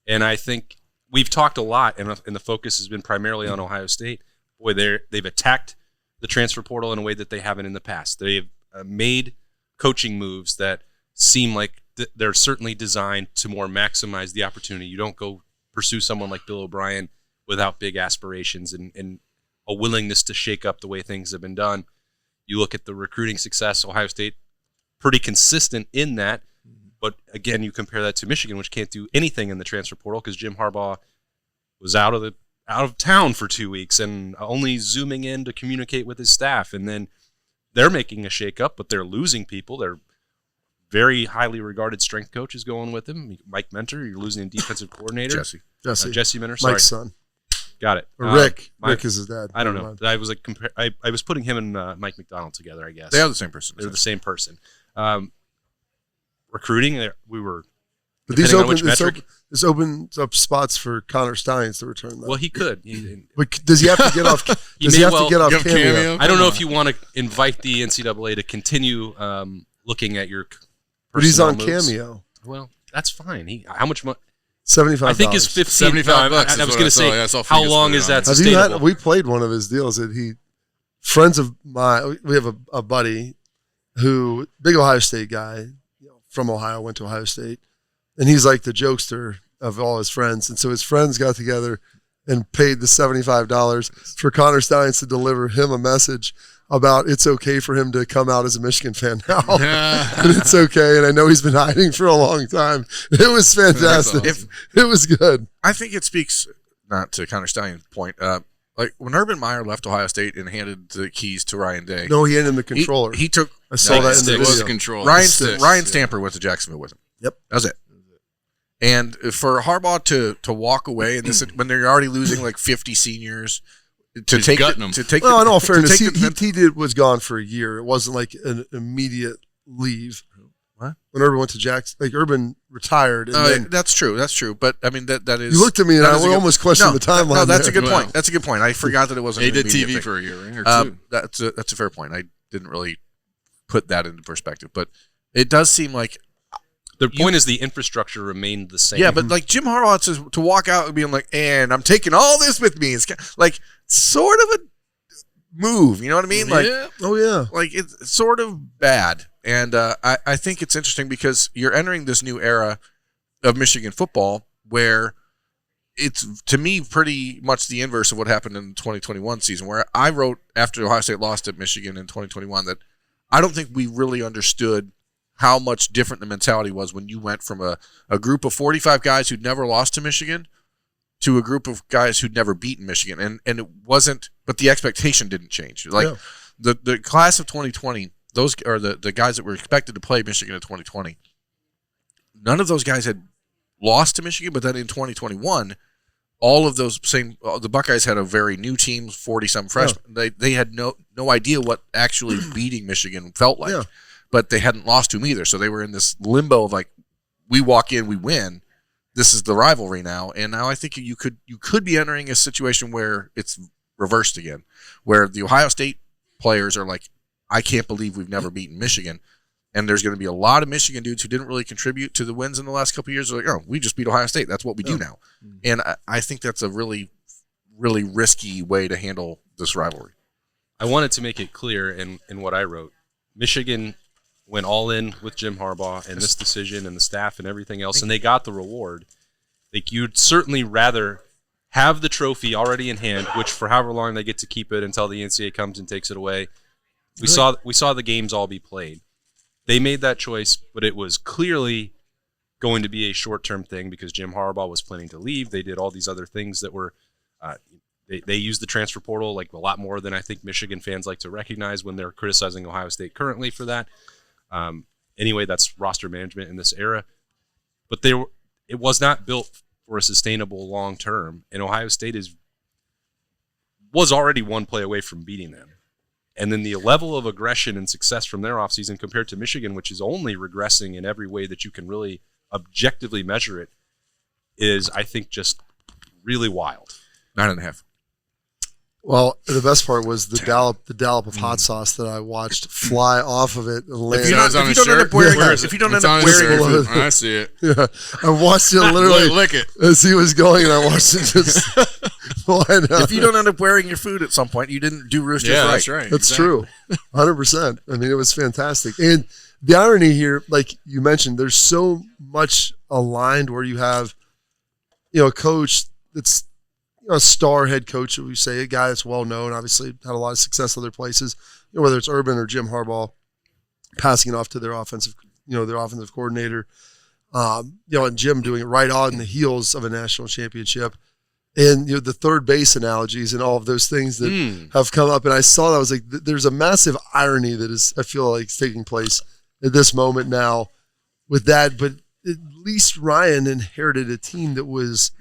And I think we've talked a lot, and the focus has been primarily on Ohio State. Boy, they've attacked the transfer portal in a way that they haven't in the past. They've made coaching moves that seem like they're certainly designed to more maximize the opportunity. You don't go pursue someone like Bill O'Brien without big aspirations and a willingness to shake up the way things have been done. You look at the recruiting success, Ohio State, pretty consistent in that. But again, you compare that to Michigan, which can't do anything in the transfer portal because Jim Harbaugh was out of town for 2 weeks and only zooming in to communicate with his staff. And then they're making a shakeup, but they're losing people. They're very highly regarded strength coach is going with him. Mike Mentor, you're losing a defensive coordinator. Jesse Minter, sorry. Mike's son. Got it. Or Rick. Rick is his dad. I don't know. I was like I was putting him and Mike McDonald together, I guess. They are the same person. They're the same person. Recruiting, we were. But this opens up spots for Connor Steins to return. Though. Well, he could. But does he have to get off? Does he have to get off Cameo? I don't know if you want to invite the NCAA to continue looking at your. But he's on moves. Cameo. Well, that's fine. How much money? $75. I think it's $15. $75. I was going to say, how long is that Have sustainable? we played one of his deals that friends of mine. We have a buddy who big Ohio State guy, from Ohio, went to Ohio State, and he's like the jokester of all his friends. And so his friends got together and paid the $75 for Connor Steins to deliver him a message about it's okay for him to come out as a Michigan fan now. And it's okay. And I know he's been hiding for a long time. It was fantastic. Awesome. It was good. I think it speaks, not to Connor Stein's point, like when Urban Meyer left Ohio State and handed the keys to Ryan Day. No, he handed him the controller. He took. I saw that in the video. Controller. Ryan Stamper went to Jacksonville with him. Yep. That was it. And for Harbaugh to walk away, and this when they're already losing like 50 seniors, to take them. Well, in all fairness, he was gone for a year. It wasn't like an immediate leave. What? When Urban went to Jackson, like Urban retired. And then, that's true. That's true. But I mean, that is. You looked at me and I almost questioned the timeline. No, that's a good point. That's a good point. I forgot that it wasn't. He did TV for a year, right? Or two. That's a fair point. I didn't really put that into perspective, but it does seem like. The point is the infrastructure remained the same. Yeah, but like Jim Harbaugh to walk out and being like, and I'm taking all this with me. It's like sort of a move. You know what I mean? Like, oh yeah. Like it's sort of bad. And I think it's interesting because you're entering this new era of Michigan football where it's, to me, pretty much the inverse of what happened in the 2021 season, where I wrote after Ohio State lost at Michigan in 2021 that I don't think we really understood how much different the mentality was when you went from a group of 45 guys who'd never lost to Michigan to a group of guys who'd never beaten Michigan. And it wasn't, but the expectation didn't change. Like the class of 2020, those are the guys that were expected to play Michigan in 2020. None of those guys had lost to Michigan, but then in 2021, all of those the Buckeyes had a very new team, 40-some freshmen. They had no idea what actually beating Michigan felt like. Yeah. But they hadn't lost to him either. So they were in this limbo of like, we walk in, we win. This is the rivalry now. And now I think you could be entering a situation where it's reversed again, where the Ohio State players are like, I can't believe we've never beaten Michigan. And there's going to be a lot of Michigan dudes who didn't really contribute to the wins in the last couple of years. They're like, oh, we just beat Ohio State. That's what we do now. And I think that's a really, really risky way to handle this rivalry. I wanted to make it clear in what I wrote. Michigan went all in with Jim Harbaugh and this decision and the staff and everything else, and they got the reward. Like, you'd certainly rather have the trophy already in hand, which for however long they get to keep it until the NCAA comes and takes it away. We saw the games all be played. They made that choice, but it was clearly going to be a short-term thing because Jim Harbaugh was planning to leave. They did all these other things that were they used the transfer portal like a lot more than I think Michigan fans like to recognize when they're criticizing Ohio State currently for that. Anyway, that's roster management in this era. But it was not built for a sustainable long term, and Ohio State was already one play away from beating them. And then the level of aggression and success from their offseason compared to Michigan, which is only regressing in every way that you can really objectively measure it, is, I think, just really wild. 9.5. Well, the best part was the dollop of hot sauce that I watched fly off of it and land. If you don't end up wearing it, I see it. Yeah, I watched it literally lick it as he was going, and I watched it just fly down. If you don't end up wearing your food at some point, you didn't do Roosters right. That's right. That's true. 100%. I mean, it was fantastic. And The irony here, like you mentioned, there's so much aligned where you have, a coach that's a star head coach, we say, a guy that's well known, obviously had a lot of success other places, whether it's Urban or Jim Harbaugh, passing it off to their offensive coordinator, and Jim doing it right on the heels of a national championship. And the third base analogies and all of those things that have come up, and I saw that, I was like, there's a massive irony that is, I feel like, is taking place at this moment now with that. But at least Ryan inherited a team that was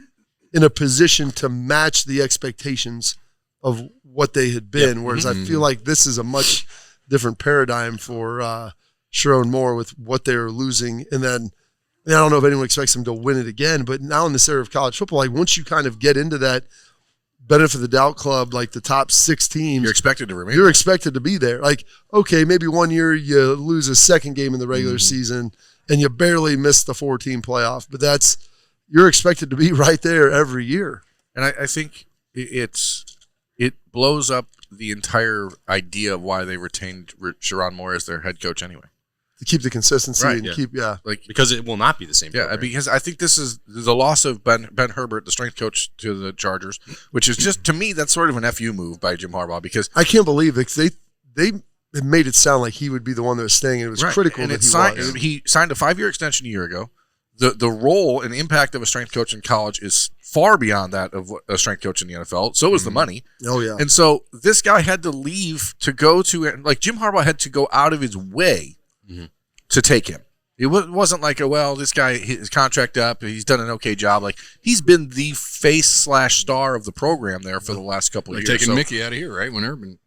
in a position to match the expectations of what they had been. Whereas I feel like this is a much different paradigm for Sharon Moore with what they're losing, and then. I don't know if anyone expects them to win it again, but now in this era of college football, like once you kind of get into that benefit of the doubt club, like the top 6 teams, you're expected to remain. You're expected to be there. Like, okay, maybe one year you lose a second game in the regular season and you barely miss the 4-team playoff, but you're expected to be right there every year. And I think it blows up the entire idea of why they retained Sharon Moore as their head coach anyway. To keep the consistency and keep, because it will not be the same. Yeah, because I think this is the loss of Ben Herbert, the strength coach to the Chargers, which is just, to me, that's sort of an FU move by Jim Harbaugh, because I can't believe it. They made it sound like he would be the one that was staying, and it was critical that was. He signed a 5-year extension a year ago. The role and impact of a strength coach in college is far beyond that of a strength coach in the NFL. So is the money. Oh, yeah. And so this guy had to leave to go to, like, Jim Harbaugh had to go out of his way to take him. It wasn't like, this guy, his contract up, he's done an okay job. Like, he's been the face/star of the program there for the last couple of years. Taking Mickey out of here, right? When Urban,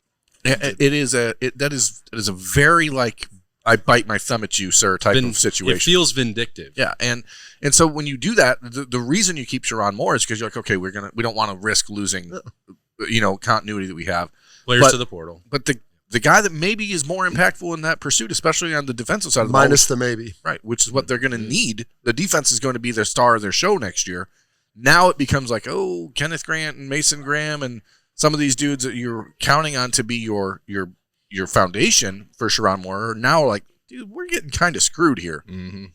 that is a very, like, I bite my thumb at you, sir, type of situation. It feels vindictive. Yeah, and so when you do that, the reason you keep Sharon Moore is because you're like, okay, we don't want to risk losing, continuity that we have. Players to the portal, but the guy that maybe is more impactful in that pursuit, especially on the defensive side of the ball. Minus the maybe. Right, which is what they're going to need. The defense is going to be their star of their show next year. Now it becomes like, Kenneth Grant and Mason Graham and some of these dudes that you're counting on to be your foundation for Sharon Moore are now like, dude, we're getting kind of screwed here. We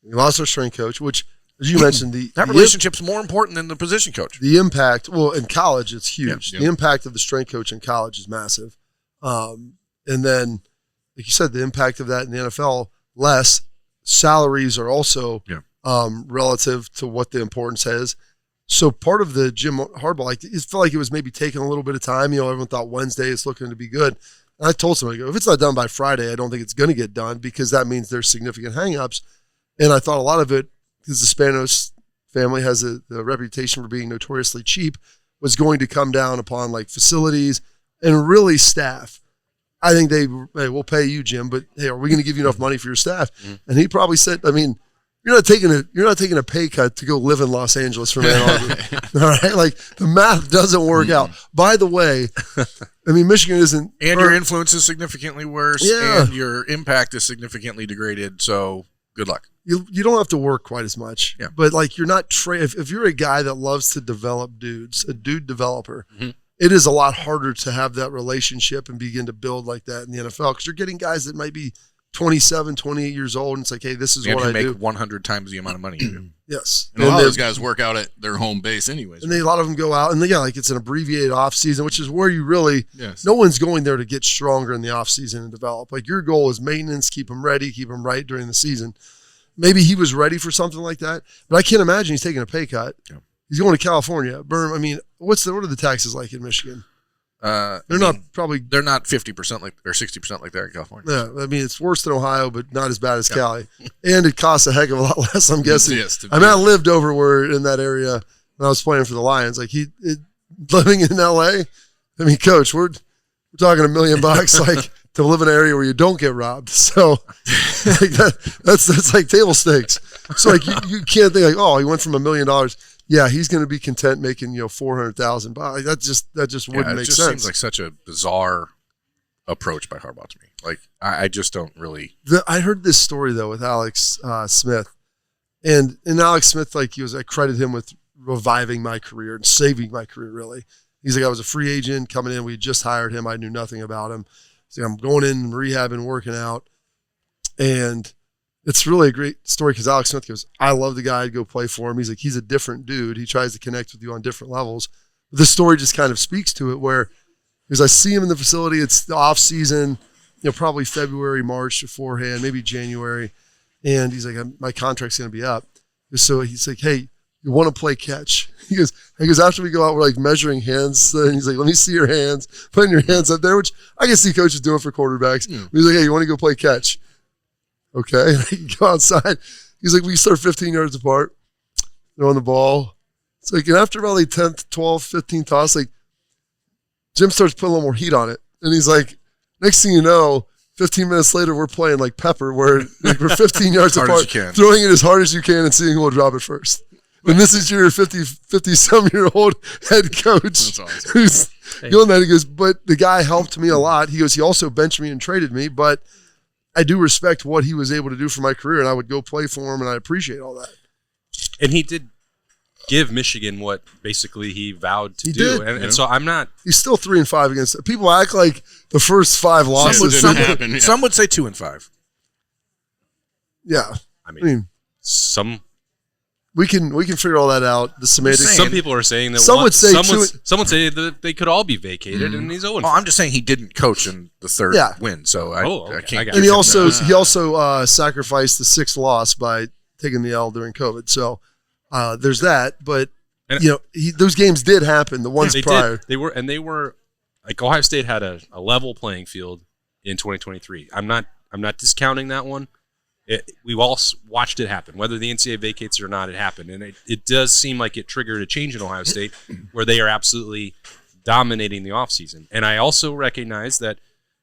lost our strength coach, which, as you mentioned, that relationship's more important than the position coach. The impact, in college, it's huge. Yeah. The impact of the strength coach in college is massive. And then, like you said, the impact of that in the NFL, less. Salaries are also relative to what the importance is. So part of the Jim Harbaugh, it felt like it was maybe taking a little bit of time. Everyone thought Wednesday is looking to be good. And I told somebody, if it's not done by Friday, I don't think it's going to get done, because that means there's significant hangups. And I thought a lot of it, because the Spanos family has the reputation for being notoriously cheap, was going to come down upon like facilities and really staff. I think we'll pay you, Jim, but hey, are we going to give you enough money for your staff? And he probably said, you're not taking a pay cut to go live in Los Angeles from Ann Arbor. All right, like the math doesn't work out. By the way, Michigan isn't, and your influence is significantly worse, and your impact is significantly degraded. So good luck. You don't have to work quite as much, but like you're not if you're a guy that loves to develop dudes, a dude developer. It is a lot harder to have that relationship and begin to build like that in the NFL, because you're getting guys that might be 27, 28 years old, and it's like, hey, this is what I do. Make 100 times the amount of money you do. Yes. And a lot of those guys work out at their home base anyways. And a lot of them go out, and it's an abbreviated off season, which is where you really, no one's going there to get stronger in the off season and develop. Like, your goal is maintenance, keep them ready, keep them right during the season. Maybe he was ready for something like that, but I can't imagine he's taking a pay cut. Yeah. He's going to California. Birmingham. what are the taxes like in Michigan? They're not 50% or 60% like there in California. Yeah, it's worse than Ohio, but not as bad as Cali. And it costs a heck of a lot less, I'm guessing. I lived over in that area when I was playing for the Lions. Like living in LA, Coach, we're talking $1 million like to live in an area where you don't get robbed. So that's like table stakes. So like you can't think like, oh, he went from $1 million. Yeah, he's going to be content making $400,000. That just wouldn't make sense. It just seems like such a bizarre approach by Harbaugh to me. Like I just don't really. I heard this story though with Alex Smith, and Alex Smith, I credit him with reviving my career and saving my career. Really, he's like, I was a free agent coming in. We just hired him. I knew nothing about him. He's like, I'm going in rehab and working out. And it's really a great story because Alex Smith goes, I love the guy. I'd go play for him. He's like, he's a different dude. He tries to connect with you on different levels. But this story just kind of speaks to it where, because I see him in the facility, it's the off season, probably February, March beforehand, maybe January. And he's like, my contract's going to be up. So he's like, hey, you want to play catch? He goes, after we go out, we're like measuring hands. And he's like, let me see your hands, putting your hands up there, which I can see coaches doing for quarterbacks. Yeah. He's like, hey, you want to go play catch? Okay. And I go outside. He's like, we start 15 yards apart. They're on the ball. It's like, and after about like 10th, 12th, 15th toss, like Jim starts putting a little more heat on it. And he's like, next thing you know, 15 minutes later, we're playing like Pepper, where like, we're 15 yards apart, throwing it as hard as you can and seeing who will drop it first. And this is your 50-some-year-old head coach who's doing that. He goes, but the guy helped me a lot. He goes, he also benched me and traded me, but I do respect what he was able to do for my career, and I would go play for him, and I appreciate all that. And he did give Michigan what basically he vowed to do. And so I'm not. He's still 3-5 against it. People act like the first 5 losses didn't happen. Some would say 2-5. Yeah. I mean we can figure all that out. The semantics. Some people are saying that some would say that they could all be vacated, and he's 0-5. Well, I'm just saying he didn't coach in the third win, so I can't. And he also sacrificed the 6th loss by taking the L during COVID. So there's that. But those games did happen. The ones prior, they were like Ohio State had a level playing field in 2023. I'm not discounting that one. We've all watched it happen. Whether the NCAA vacates it or not, it happened. And it does seem like it triggered a change in Ohio State where they are absolutely dominating the offseason. And I also recognize that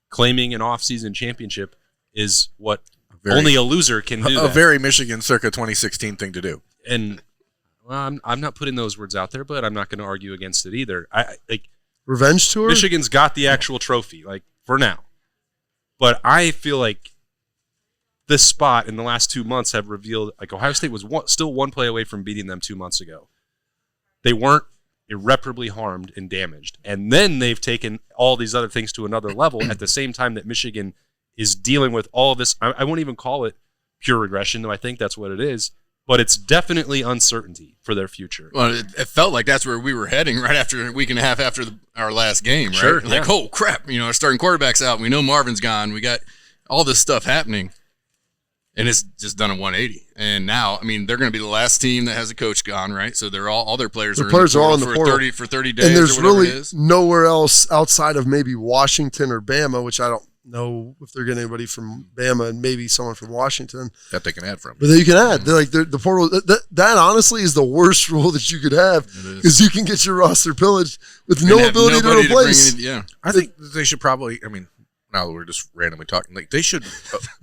claiming an offseason championship is what only a loser can do. A very Michigan circa 2016 thing to do. And I'm not putting those words out there, but I'm not going to argue against it either. Revenge tour? Michigan's got the actual trophy, for now. But I feel like this spot in the last 2 months have revealed Ohio State was still one play away from beating them 2 months ago. They weren't irreparably harmed and damaged. And then they've taken all these other things to another level at the same time that Michigan is dealing with all of this. I won't even call it pure regression, though I think that's what it is. But it's definitely uncertainty for their future. Well, it felt like that's where we were heading right after a week and a half after our last game, right? Sure, oh, crap. Our starting quarterback's out. We know Marvin's gone. We got all this stuff happening. And it's just done a 180. And now, they're going to be the last team that has a coach gone, right? So they're all their players are all in the portal for 30 days. And there's or whatever really it is. nowhere else outside of maybe Washington or Bama, which I don't know if they're getting anybody from Bama and maybe someone from Washington that they can add from. But you can add. They're the portal. That honestly is the worst rule that you could have because you can get your roster pillaged with no ability to replace. I think they should probably. Now that we're just randomly talking, they should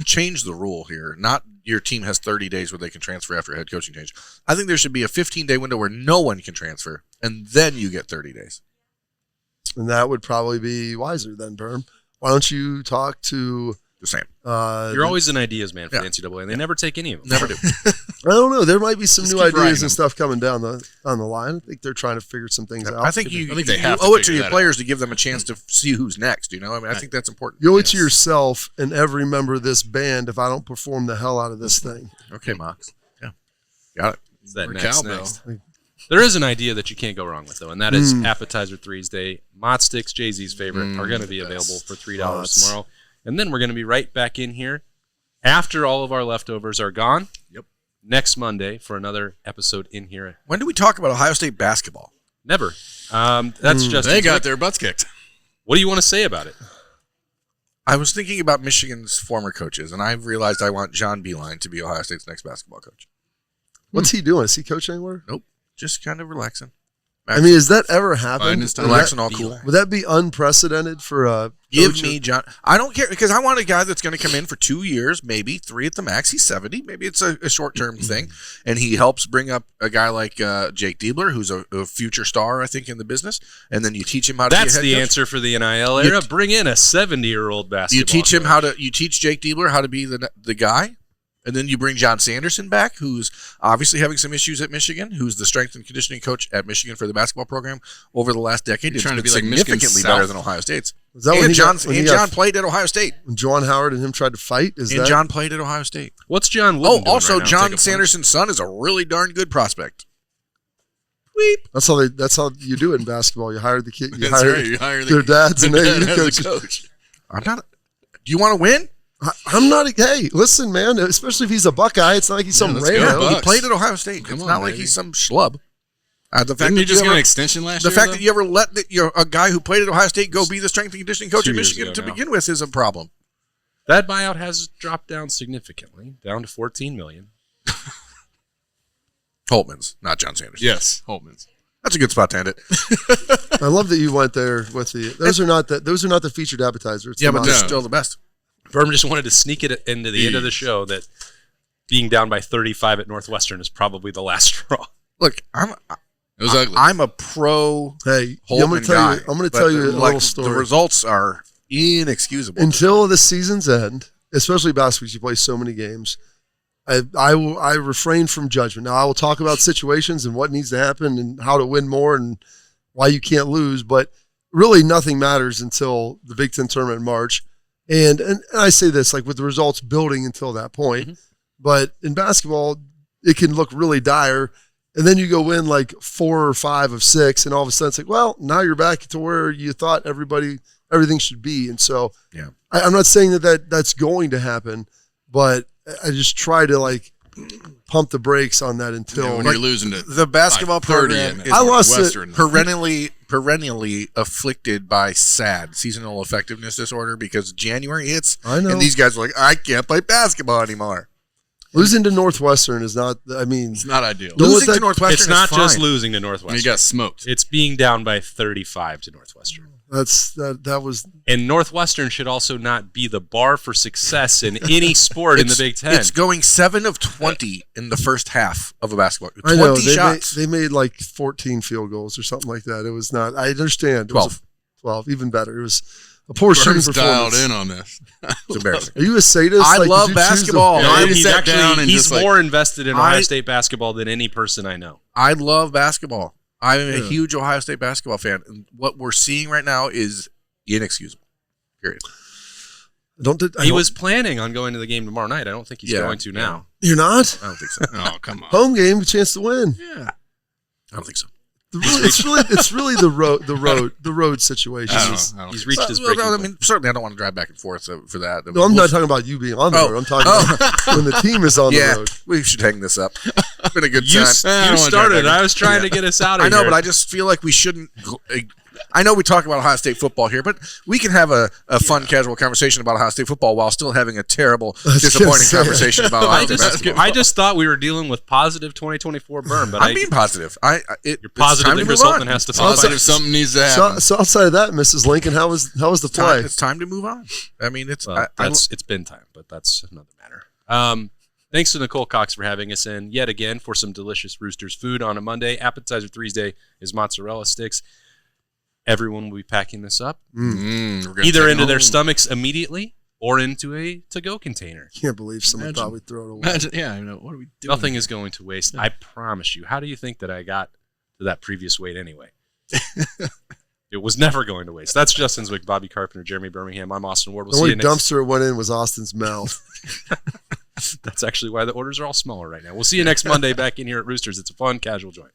change the rule here. Not your team has 30 days where they can transfer after a head coaching change. I think there should be a 15-day window where no one can transfer, and then you get 30 days. And that would probably be wiser then, Berm. Why don't you talk to the same? You're always an ideas man for the NCAA, and they never take any of them. Never do. I don't know. There might be some new ideas and stuff coming down the line. I think they're trying to figure some things out. I think you owe it to your players to give them a chance to see who's next. I think that's important. You owe it to yourself and every member of this band if I don't perform the hell out of this thing. Okay, Mox. Yeah, got it. Is that next? There is an idea that you can't go wrong with, though, and that is Appetizer Threes Day. Mott Sticks, Jay-Z's favorite, are going to be available for $3 tomorrow. And then we're going to be right back in here after all of our leftovers are gone. Yep. Next Monday for another episode in here. When do we talk about Ohio State basketball? Never. That's just they got their butts kicked. What do you want to say about it? I was thinking about Michigan's former coaches, and I've realized I want John Beilein to be Ohio State's next basketball coach. What's he doing? Is he coaching anywhere? Nope. Just kind of relaxing. Has that ever happened? Relaxing, all cool. Would that be unprecedented for a Give me John. I don't care because I want a guy that's going to come in for 2 years, maybe 3 at the max. He's 70. Maybe it's a short-term thing. And he helps bring up a guy like Jake Diebler, who's a future star, I think, in the business. And then you teach him how to be a head coach. That's the answer for the NIL era. Bring in a 70-year-old basketball You teach him coach. you teach Jake Diebler how to be the guy, And then you bring John Sanderson back, who's obviously having some issues at Michigan, who's the strength and conditioning coach at Michigan for the basketball program over the last decade. You're trying to be significantly better than Ohio State's. Is that when John played at Ohio State. When Juwan Howard and him tried to fight? John played at Ohio State. What's John Wooden doing also right now? John Sanderson's son is a really darn good prospect. Weep. That's how you do it in basketball. You hire the kid. You hire their dads and they coach. I'm not. Do you want to win? I'm not. Hey, listen, man. Especially if he's a Buckeye, it's not like he's some rando. He played at Ohio State. It's not like he's some schlub. The fact Didn't that you just get an extension last year? The fact that you ever let a guy who played at Ohio State go be the strength and conditioning coach at Michigan to begin with is a problem. That buyout has dropped down significantly, down to $14 million. Holtman's, not John Sanderson. Yes, Holtman's. That's a good spot to end it. I love that you went there with the. Those are not the featured appetizers. But they're still the best. Berm just wanted to sneak it into the end of the show that being down by 35 at Northwestern is probably the last straw. Look, I'm a pro. Hey, Holtman guy. I'm going to tell you a little story. The results are inexcusable until the season's end, especially basketball. You play so many games. I refrain from judgment. Now I will talk about situations and what needs to happen and how to win more and why you can't lose. But really, nothing matters until the Big Ten tournament in March. And I say this like with the results building until that point. Mm-hmm. But in basketball, it can look really dire. And then you go win like 4 or 5 of 6, and all of a sudden it's like, well, now you're back to where you thought everything should be. And so I'm not saying that's going to happen, but I just try to like pump the brakes on that until when you're losing to the basketball program. I lost it perennially afflicted by SAD, seasonal affectiveness disorder, because January hits and these guys are like, I can't play basketball anymore. Losing to Northwestern is not. I mean, it's not ideal. Losing to Northwestern, it's not just losing to Northwestern. You got smoked. It's being down by 35 to Northwestern. That was. And Northwestern should also not be the bar for success in any sport in the Big Ten. It's going 7 of 20 in the first half of a basketball. 20 I know, shots. They made like 14 field goals or something like that. It was not. I understand. 12. 12, even better. It was a poor shooting performance. Dialed in on this. It's embarrassing. Are you a sadist? I love basketball. He's more invested in Ohio State basketball than any person I know. I love basketball. I'm a huge Ohio State basketball fan. And what we're seeing right now is inexcusable. Period. He was planning on going to the game tomorrow night. I don't think he's going to now. You're not? I don't think so. Oh, come on. Home game, a chance to win. Yeah. I don't think so. It's really the road situation. He's reached his breaking point. I mean, certainly I don't want to drive back and forth for that. No, I'm not talking about you being on the road. I'm talking about when the team is on the road. We should hang this up. It's been a good time. You started. I was trying to get us out of here. I know, but I just feel like we shouldn't. I know we talk about Ohio State football here, but we can have a fun, casual conversation about Ohio State football while still having a terrible, disappointing conversation about Ohio State basketball. I just thought we were dealing with positive 2024 Burn, but I'm being positive. You're positive that Chris Holtman has to follow. Positive something needs to happen. So outside of that, Mrs. Lincoln, how was the play? It's time to move on. I mean, it's been time, but that's another matter. Thanks to Nicole Cox for having us in yet again for some delicious Roosters food on a Monday. Appetizer Thursday is mozzarella sticks. Everyone will be packing this up, either into their stomachs immediately or into a to-go container. Can't believe someone thought we'd throw it away. I know. What are we doing? Nothing is going to waste. I promise you. How do you think that I got to that previous weight anyway? It was never going to waste. That's Justin Zwick, Bobby Carpenter, Jeremy Birmingham. I'm Austin Ward. The only dumpster it went in was Austin's mouth. That's actually why the orders are all smaller right now. We'll see you next Monday back in here at Roosters. It's a fun, casual joint.